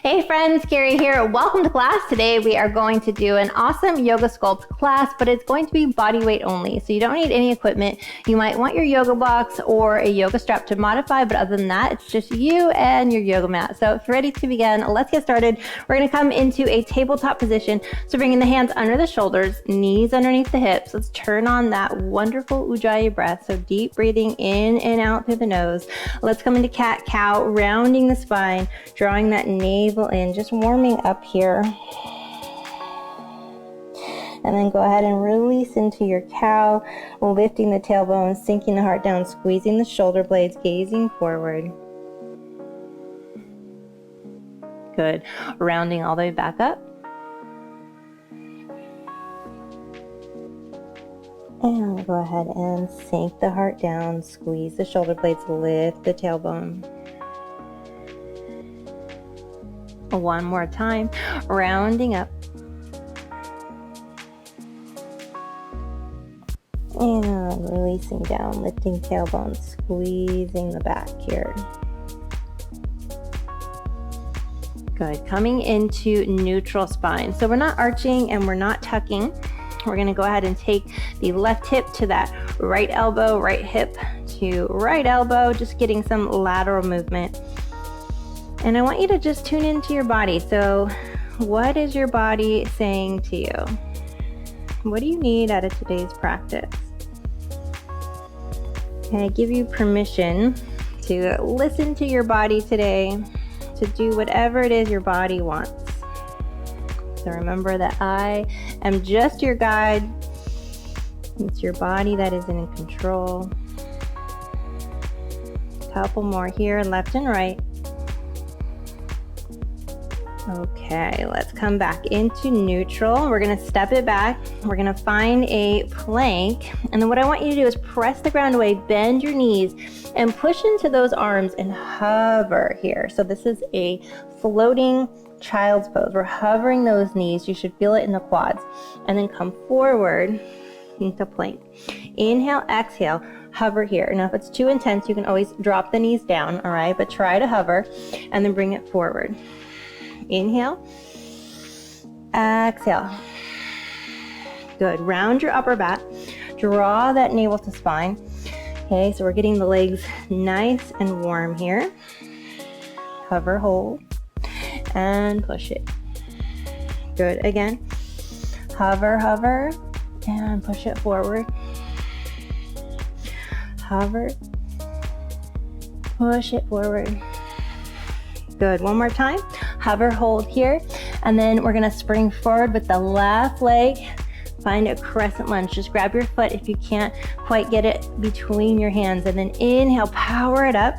Hey friends, Kerri here. Welcome to class. Today we are going to do an awesome yoga sculpt class, but it's going to be body weight only. So you don't need any equipment. You might want your yoga blocks or a yoga strap to modify, but other than that, it's just you and your yoga mat. So if you're ready to begin, let's get started. We're going to come into a tabletop position. So bringing the hands under the shoulders, knees underneath the hips. Let's turn on that wonderful Ujjayi breath. So deep breathing in and out through the nose. Let's come into cat-cow, rounding the spine, drawing that navel in, just warming up here. And then go ahead and release into your cow, lifting the tailbone, sinking the heart down, squeezing the shoulder blades, gazing forward. Good. Rounding all the way back up. And go ahead and sink the heart down, squeeze the shoulder blades, lift the tailbone. One more time, rounding up. And releasing down, lifting tailbone, squeezing the back here. Good, coming into neutral spine. So we're not arching and we're not tucking. We're gonna go ahead and take the left hip to that right elbow, right hip to right elbow, just getting some lateral movement. And I want you to just tune into your body. So what is your body saying to you? What do you need out of today's practice? And I give you permission to listen to your body today, to do whatever it is your body wants. So remember that I am just your guide. It's your body that is in control. Couple more here, left and right. Okay, let's come back into neutral. We're gonna step it back. We're gonna find a plank. And then what I want you to do is press the ground away, bend your knees, and push into those arms and hover here. So this is a floating child's pose. We're hovering those knees. You should feel it in the quads. And then come forward into plank. Inhale, exhale, hover here. Now if it's too intense, you can always drop the knees down, all right? But try to hover and then bring it forward. Inhale, exhale. Good, round your upper back, draw that navel to spine. Okay, so we're getting the legs nice and warm here. Hover, hold, and push it. Good, again. Hover, hover, and push it forward. Hover, push it forward. Good, one more time. Hover, hold here, and then we're gonna spring forward with the left leg. Find a crescent lunge. Just grab your foot if you can't quite get it between your hands, and then inhale, power it up.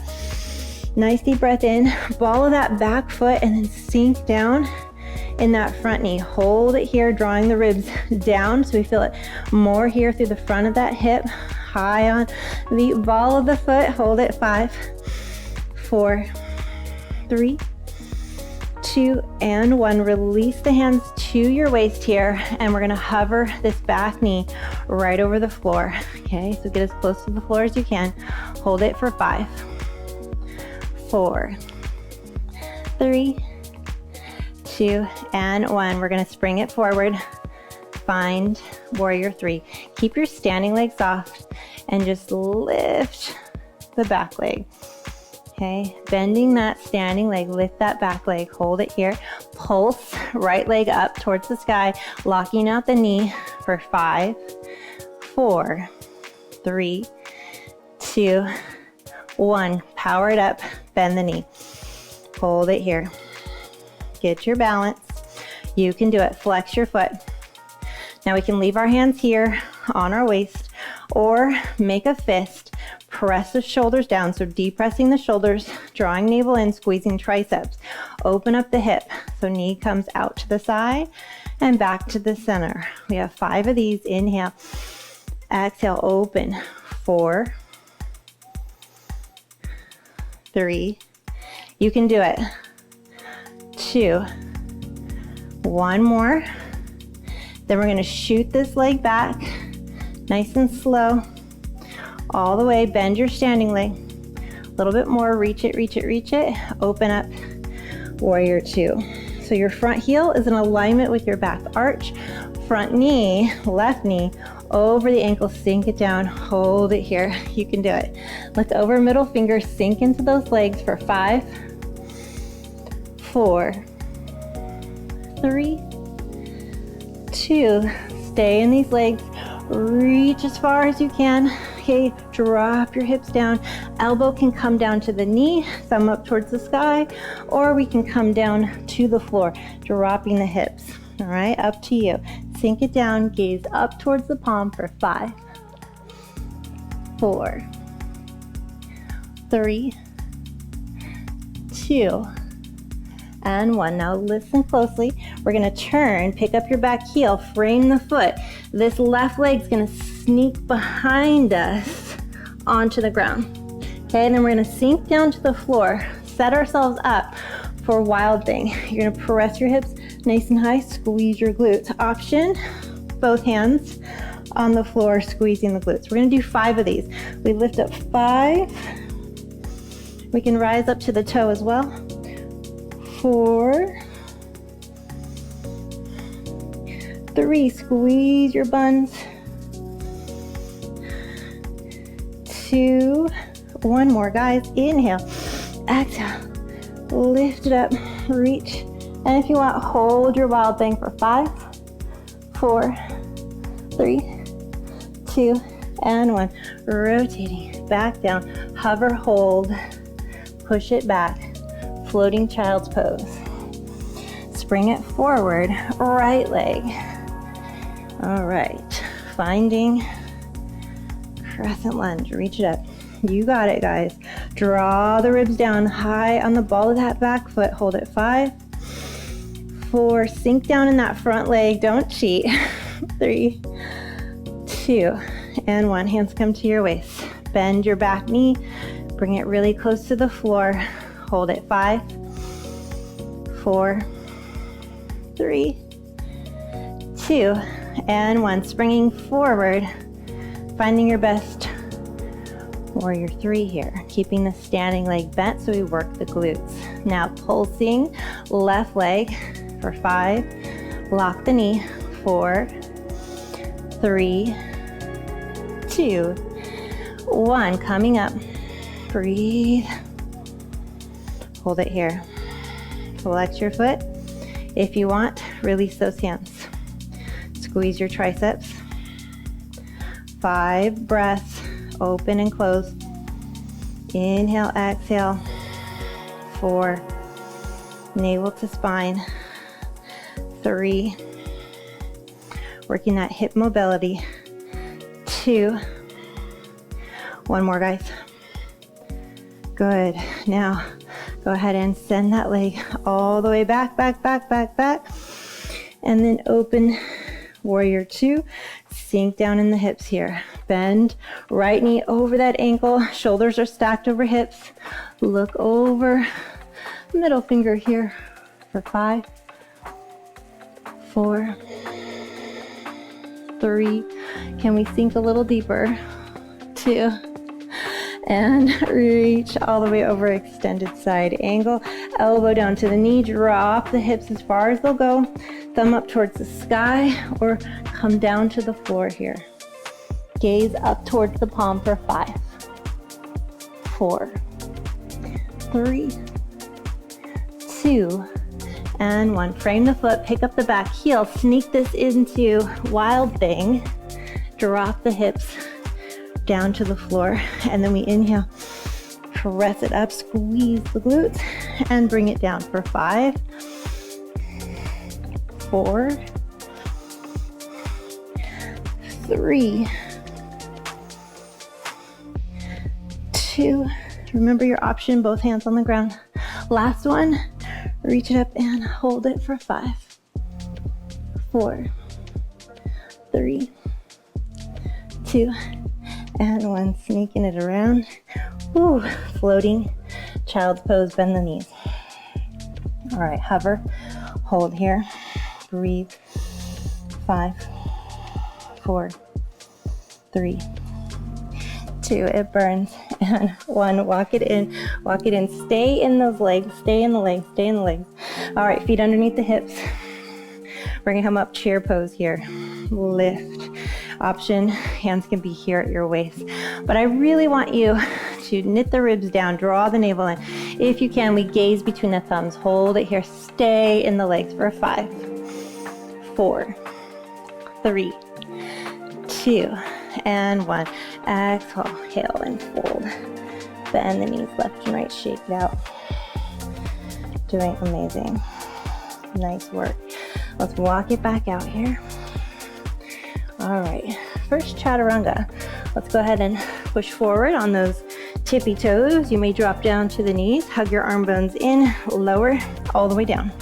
Nice deep breath in, ball of that back foot, and then sink down in that front knee. Hold it here, drawing the ribs down so we feel it more here through the front of that hip. High on the ball of the foot. Hold it. 5, 4, 3, 2, and 1. Release the hands to your waist here, and we're gonna hover this back knee right over the floor. Okay, so get as close to the floor as you can. Hold it for 5, 4, 3, 2, and 1. We're gonna spring it forward. Find warrior 3. Keep your standing leg soft and just lift the back leg. Okay, bending that standing leg, lift that back leg, hold it here. Pulse right leg up towards the sky, locking out the knee for 5, 4, 3, 2, 1. Power it up, bend the knee. Hold it here. Get your balance. You can do it. Flex your foot. Now we can leave our hands here on our waist or make a fist. Press the shoulders down, so depressing the shoulders, drawing navel in, squeezing triceps. Open up the hip, so knee comes out to the side and back to the center. We have 5 of these. Inhale, exhale, open. 4, 3, you can do it. 2, 1 more. Then we're gonna shoot this leg back, nice and slow. All the way, bend your standing leg. A little bit more, reach it, reach it, reach it. Open up. warrior two. So your front heel is in alignment with your back arch. Front knee, left knee, over the ankle, sink it down, hold it here. You can do it. Look over middle finger, sink into those legs for 5, 4, 3, 2. Stay in these legs. Reach as far as you can. Okay, drop your hips down. Elbow can come down to the knee, thumb up towards the sky, or we can come down to the floor, dropping the hips. All right, up to you. Sink it down, gaze up towards the palm for 5, 4, 3, 2, and 1. Now listen closely. We're gonna turn, pick up your back heel, frame the foot. This left leg's gonna sneak behind us onto the ground. Okay, and then we're gonna sink down to the floor, set ourselves up for wild thing. You're gonna press your hips nice and high, squeeze your glutes. Option, both hands on the floor, squeezing the glutes. We're gonna do 5 of these. We lift up 5. We can rise up to the toe as well. 4, 3, squeeze your buns. 2, 1 more, guys. Inhale, exhale, lift it up, reach. And if you want, hold your wild thing for 5, 4, 3, 2, and 1. Rotating back down, hover, hold, push it back, floating child's pose. Spring it forward, right leg. All right, finding crescent lunge, reach it up. You got it, guys. Draw the ribs down high on the ball of that back foot. Hold it. 5, 4, sink down in that front leg. Don't cheat. 3, 2, and 1. Hands come to your waist. Bend your back knee. Bring it really close to the floor. Hold it. 5, 4, 3, 2, and 1. Springing forward, finding your best warrior 3 here. Keeping the standing leg bent so we work the glutes. Now pulsing left leg for 5. Lock the knee. 4, 3, 2, 1. Coming up. Breathe. Hold it here. Flex your foot. If you want, release those hands. Squeeze your triceps. 5 breaths. Open and close. Inhale, exhale. 4. Navel to spine. 3. Working that hip mobility. 2. 1 more, guys. Good. Now, go ahead and send that leg all the way back, back, back, back, back. And then open warrior 2. Sink down in the hips here. Bend right knee over that ankle. Shoulders are stacked over hips. Look over middle finger here for 5, 4, 3. Can we sink a little deeper? 2. And reach all the way over, extended side angle. Elbow down to the knee. Drop the hips as far as they'll go. Thumb up towards the sky or come down to the floor here. Gaze up towards the palm for 5, 4, 3, 2, and 1. Frame the foot, pick up the back heel, sneak this into wild thing. Drop the hips down to the floor, and then we inhale, press it up, squeeze the glutes, and bring it down for 5, 4, 3, 2. Remember your option, both hands on the ground. Last one, reach it up and hold it for 5, 4, 3, 2, and 1. Sneaking it around. Woo, floating child's pose, bend the knees. All right, hover, hold here, breathe. 5, 4, 3, 2, 2, it burns, and 1, walk it in, stay in those legs, stay in the legs, stay in the legs. All right, feet underneath the hips. We're gonna come up chair pose here. Lift. Option, hands can be here at your waist. But I really want you to knit the ribs down, draw the navel in. If you can, we gaze between the thumbs. Hold it here, stay in the legs for 5, 4, 3, 2, and 1. Exhale and fold. Bend the knees left and right, shake it out. Doing amazing. Nice work. Let's walk it back out here. All right, first chaturanga. Let's go ahead and push forward on those tippy toes. You may drop down to the knees, hug your arm bones in, lower all the way down.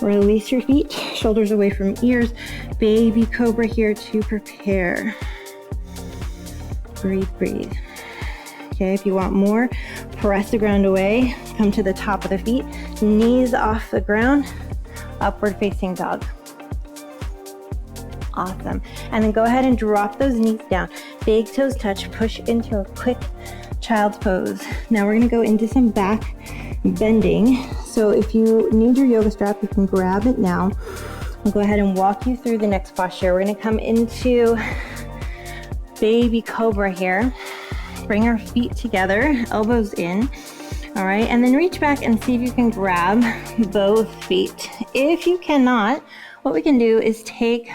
Release your feet, shoulders away from ears. Baby cobra here to prepare. Breathe, breathe. Okay, if you want more, press the ground away, come to the top of the feet, knees off the ground, upward facing dog. Awesome. And then go ahead and drop those knees down. Big toes touch, push into a quick child's pose. Now we're gonna go into some back bending. So if you need your yoga strap, you can grab it now. I'll go ahead and walk you through the next posture. We're gonna come into baby cobra here. Bring our feet together, elbows in. All right, and then reach back and see if you can grab both feet. If you cannot, what we can do is take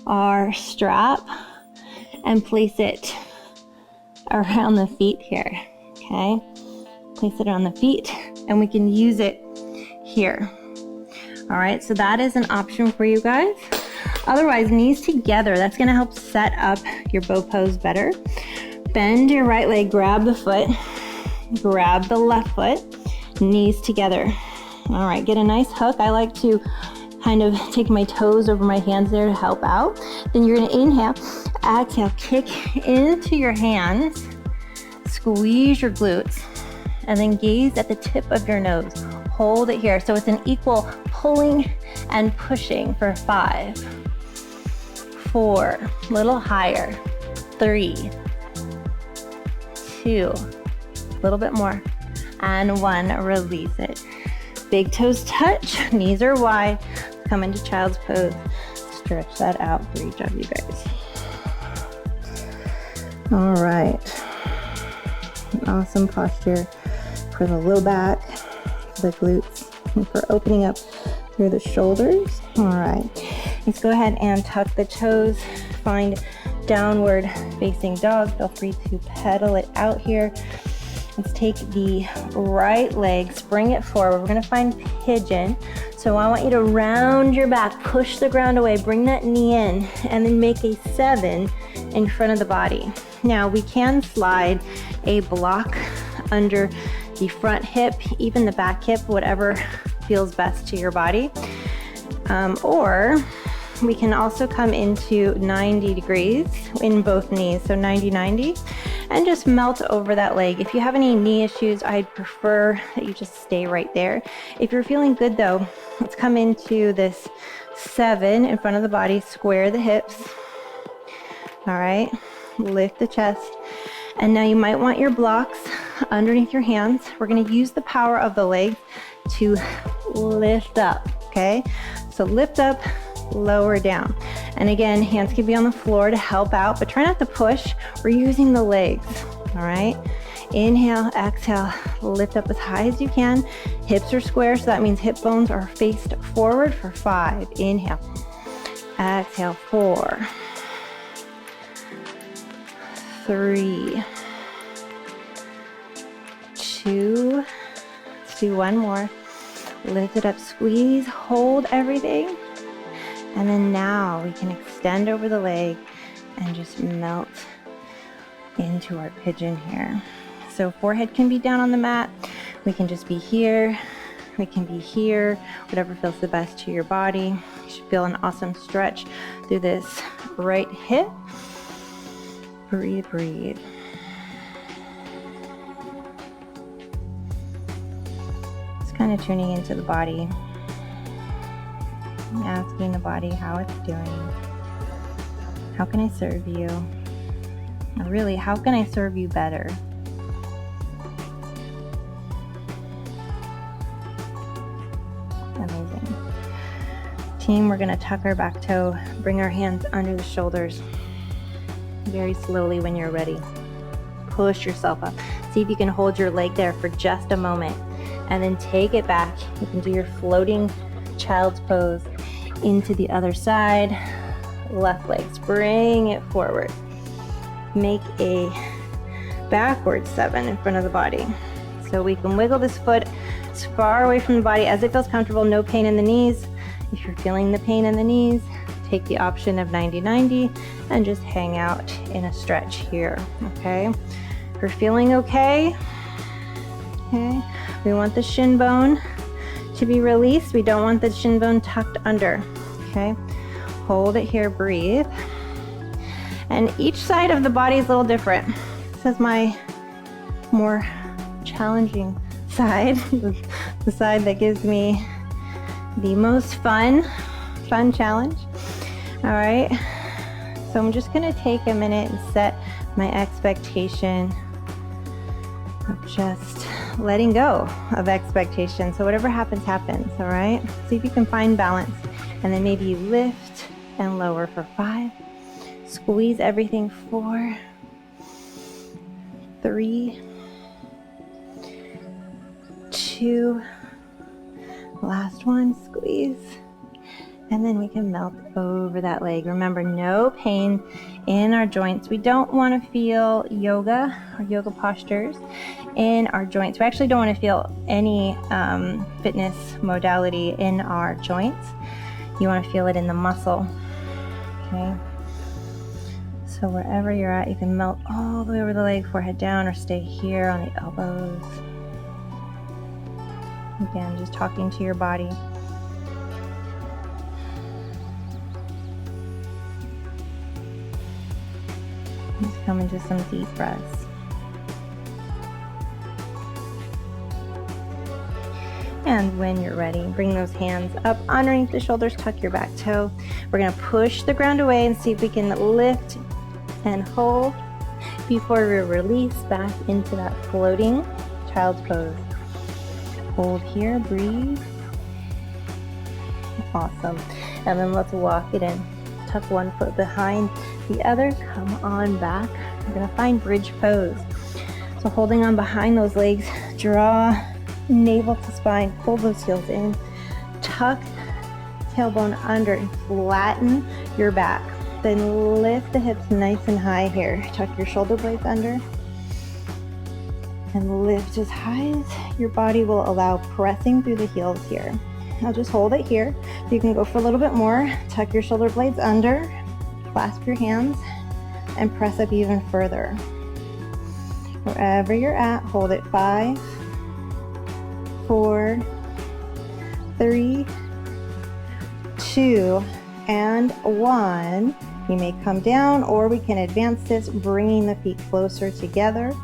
our strap and place it around the feet here, okay? Place it on the feet and we can use it here. All right, so that is an option for you guys. Otherwise, knees together, that's gonna help set up your bow pose better. Bend your right leg, grab the foot, grab the left foot, knees together. All right, get a nice hook. I like to kind of take my toes over my hands there to help out. Then you're gonna inhale, exhale, kick into your hands, squeeze your glutes, and then gaze at the tip of your nose. Hold it here. So it's an equal pulling and pushing for 5, 4, a little higher, 3, 2, a little bit more, and 1, release it. Big toes touch, knees are wide. Come into child's pose. Stretch that out for each of you guys. All right. Awesome posture for the low back, the glutes, and for opening up through the shoulders. All right. Let's go ahead and tuck the toes. Find downward facing dog. Feel free to pedal it out here. Let's take the right leg, spring it forward. We're gonna find pigeon. So I want you to round your back, push the ground away, bring that knee in, and then make a 7 in front of the body. Now we can slide a block under the front hip, even the back hip, whatever feels best to your body. Or we can also come into 90 degrees in both knees, so 90-90, and just melt over that leg. If you have any knee issues, I'd prefer that you just stay right there. If you're feeling good though, let's come into this 7 in front of the body, square the hips. All right, lift the chest. And now you might want your blocks underneath your hands. We're gonna use the power of the legs to lift up, okay? So lift up, lower down. And again, hands can be on the floor to help out, but try not to push. We're using the legs, all right? Inhale, exhale, lift up as high as you can. Hips are square, so that means hip bones are faced forward for 5. Inhale, exhale, 4, 3, 2, let's do one more. Lift it up, squeeze, hold everything. And then now we can extend over the leg and just melt into our pigeon here. So forehead can be down on the mat. We can just be here. We can be here, whatever feels the best to your body. You should feel an awesome stretch through this right hip. Breathe, breathe. Just kind of tuning into the body. Asking the body how it's doing. How can I serve you? Or really, how can I serve you better? Amazing. Team, we're gonna tuck our back toe, bring our hands under the shoulders. Very slowly when you're ready. Push yourself up. See if you can hold your leg there for just a moment and then take it back. You can do your floating child's pose into the other side. Left leg, bring it forward. Make a backward 7 in front of the body. So we can wiggle this foot as far away from the body as it feels comfortable, no pain in the knees. If you're feeling the pain in the knees, take the option of 90-90 and just hang out in a stretch here, okay? If you're feeling okay, we want the shin bone to be released. We don't want the shin bone tucked under, okay? Hold it here, breathe. And each side of the body is a little different. This is my more challenging side, the side that gives me the most fun challenge. All right, so I'm just gonna take a minute and set my expectation of just letting go of expectation. So whatever happens, happens, all right? See if you can find balance. And then maybe you lift and lower for 5. Squeeze everything, 4, 3, 2, last one, squeeze. And then we can melt over that leg. Remember, no pain in our joints. We don't want to feel yoga or yoga postures in our joints. We actually don't want to feel any fitness modality in our joints. You want to feel it in the muscle, okay? So wherever you're at, you can melt all the way over the leg, forehead down, or stay here on the elbows. Again, just talking to your body. Just come into some deep breaths. And when you're ready, bring those hands up underneath the shoulders, tuck your back toe. We're gonna push the ground away and see if we can lift and hold before we release back into that floating child's pose. Hold here, breathe. Awesome. And then let's walk it in. Tuck one foot behind the other, come on back. We're gonna find bridge pose. So holding on behind those legs, draw navel to spine, pull those heels in, tuck tailbone under and flatten your back. Then lift the hips nice and high here. Tuck your shoulder blades under and lift as high as your body will allow, pressing through the heels here. Now just hold it here. You can go for a little bit more. Tuck your shoulder blades under, clasp your hands, and press up even further. Wherever you're at, hold it. 5, 4, 3, 2, and 1. You may come down, or we can advance this, bringing the feet closer together.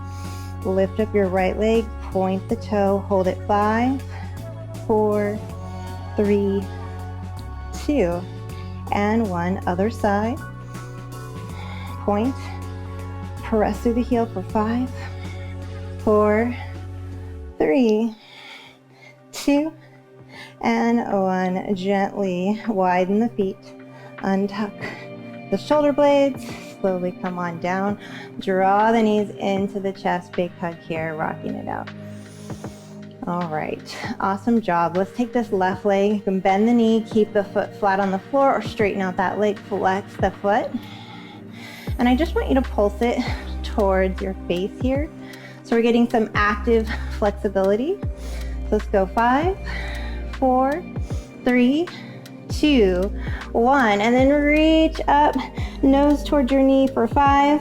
Lift up your right leg, point the toe, hold it. 5, 4, 3, 2, and 1. Other side. Point. Press through the heel for 5, 4, 3, 2, and 1. Gently widen the feet. Untuck the shoulder blades. Slowly come on down. Draw the knees into the chest. Big hug here, rocking it out. All right, awesome job. Let's take this left leg. You can bend the knee, keep the foot flat on the floor, or straighten out that leg, flex the foot. And I just want you to pulse it towards your face here. So we're getting some active flexibility. So let's go. 5, 4, 3, 2, 1. And then reach up, nose towards your knee for 5,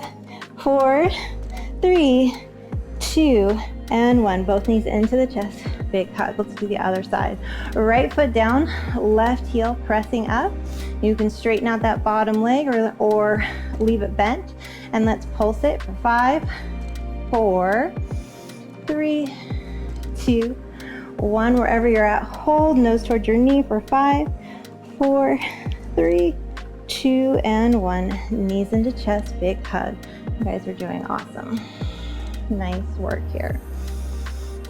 4, 3, 2, and 1. Both knees into the chest. Big hug. Let's do the other side. Right foot down, left heel pressing up. You can straighten out that bottom leg or leave it bent. And let's pulse it for 5, 4, 3, 2, 1. Wherever you're at, hold nose towards your knee for 5, 4, 3, 2, and 1. Knees into chest. Big hug. You guys are doing awesome. Nice work here.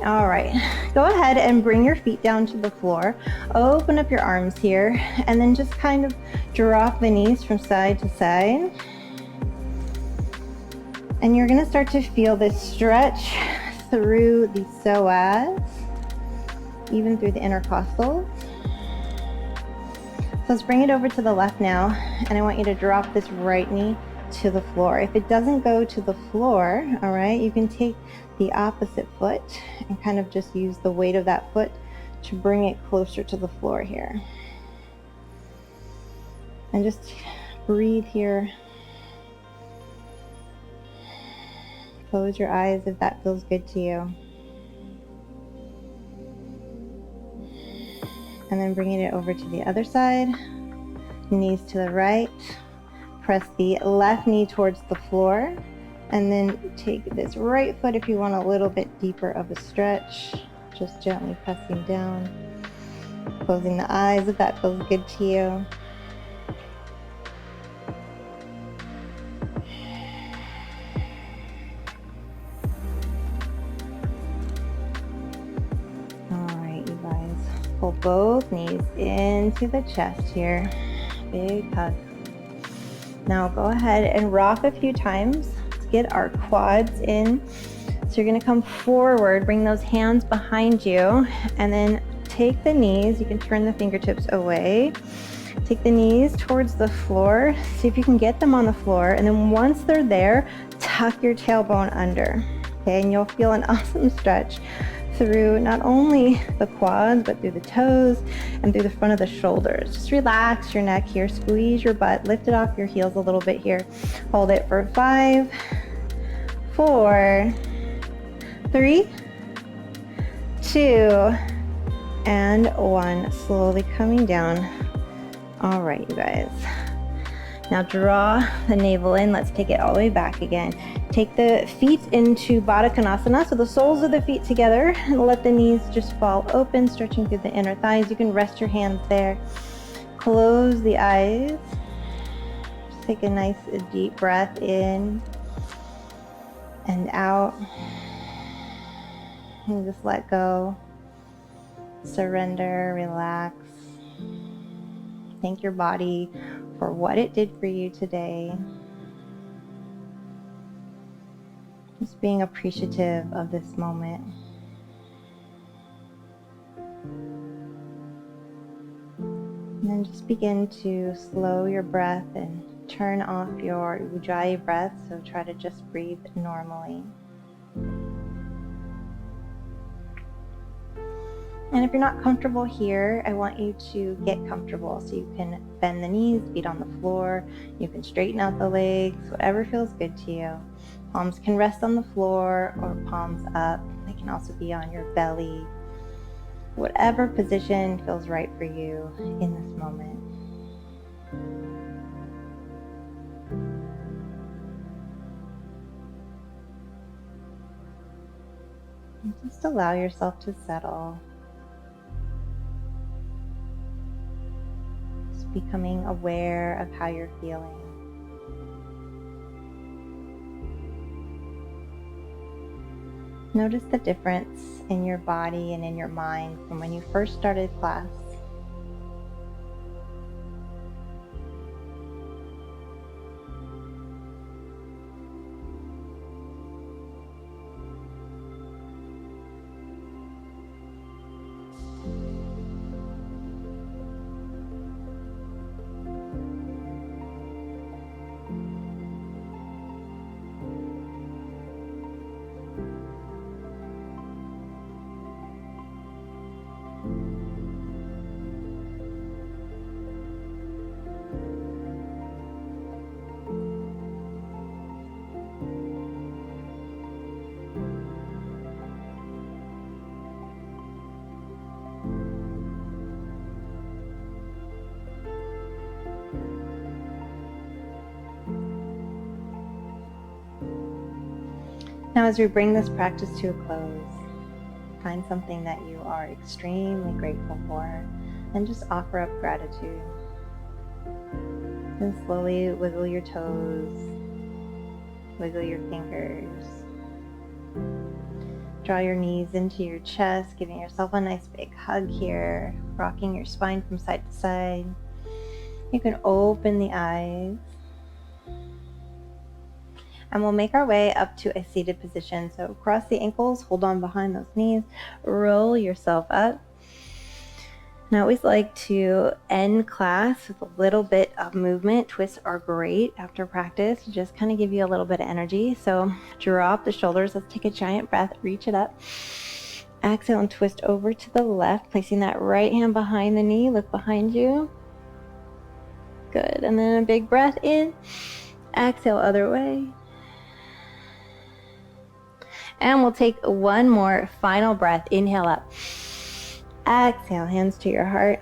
All right, go ahead and bring your feet down to the floor. Open up your arms here, and then just kind of drop the knees from side to side. And you're gonna start to feel this stretch through the psoas, even through the intercostals. So let's bring it over to the left now, and I want you to drop this right knee to the floor. If it doesn't go to the floor, all right, you can take the opposite foot and kind of just use the weight of that foot to bring it closer to the floor here. And just breathe here. Close your eyes if that feels good to you. And then bringing it over to the other side, knees to the right. Press the left knee towards the floor, and then take this right foot if you want a little bit deeper of a stretch. Just gently pressing down. Closing the eyes if that feels good to you. Pull both knees into the chest here. Big hug. Now go ahead and rock a few times. Let's get our quads in. So you're gonna come forward, bring those hands behind you, and then take the knees. You can turn the fingertips away. Take the knees towards the floor. See if you can get them on the floor. And then once they're there, tuck your tailbone under. Okay, and you'll feel an awesome stretch through not only the quads, but through the toes and through the front of the shoulders. Just relax your neck here, squeeze your butt, lift it off your heels a little bit here. Hold it for 5, 4, 3, 2, and 1. Slowly coming down. All right, you guys. Now draw the navel in. Let's take it all the way back again. Take the feet into Baddha Konasana, so the soles of the feet together, and let the knees just fall open, stretching through the inner thighs. You can rest your hands there. Close the eyes. Just take a nice deep breath in and out. And just let go. Surrender, relax. Thank your body for what it did for you today. Just being appreciative of this moment. And then just begin to slow your breath and turn off your ujjayi breath, so try to just breathe normally. And if you're not comfortable here, I want you to get comfortable. So you can bend the knees, feet on the floor. You can straighten out the legs, whatever feels good to you. Palms can rest on the floor or palms up. They can also be on your belly. Whatever position feels right for you in this moment. And just allow yourself to settle. Becoming aware of how you're feeling. Notice the difference in your body and in your mind from when you first started class. Now, as we bring this practice to a close, find something that you are extremely grateful for and just offer up gratitude. And slowly wiggle your toes. Wiggle your fingers. Draw your knees into your chest, giving yourself a nice big hug here, rocking your spine from side to side. You can open the eyes. And we'll make our way up to a seated position. So cross the ankles, hold on behind those knees, roll yourself up. And I always like to end class with a little bit of movement. Twists are great after practice to just kind of give you a little bit of energy. So drop the shoulders. Let's take a giant breath, reach it up. Exhale and twist over to the left, placing that right hand behind the knee. Look behind you. Good. And then a big breath in. Exhale, other way. And we'll take one more final breath. Inhale up. Exhale, hands to your heart.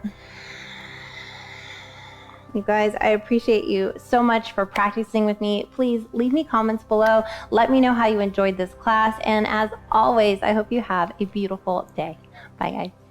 You guys, I appreciate you so much for practicing with me. Please leave me comments below. Let me know how you enjoyed this class. And as always, I hope you have a beautiful day. Bye, guys.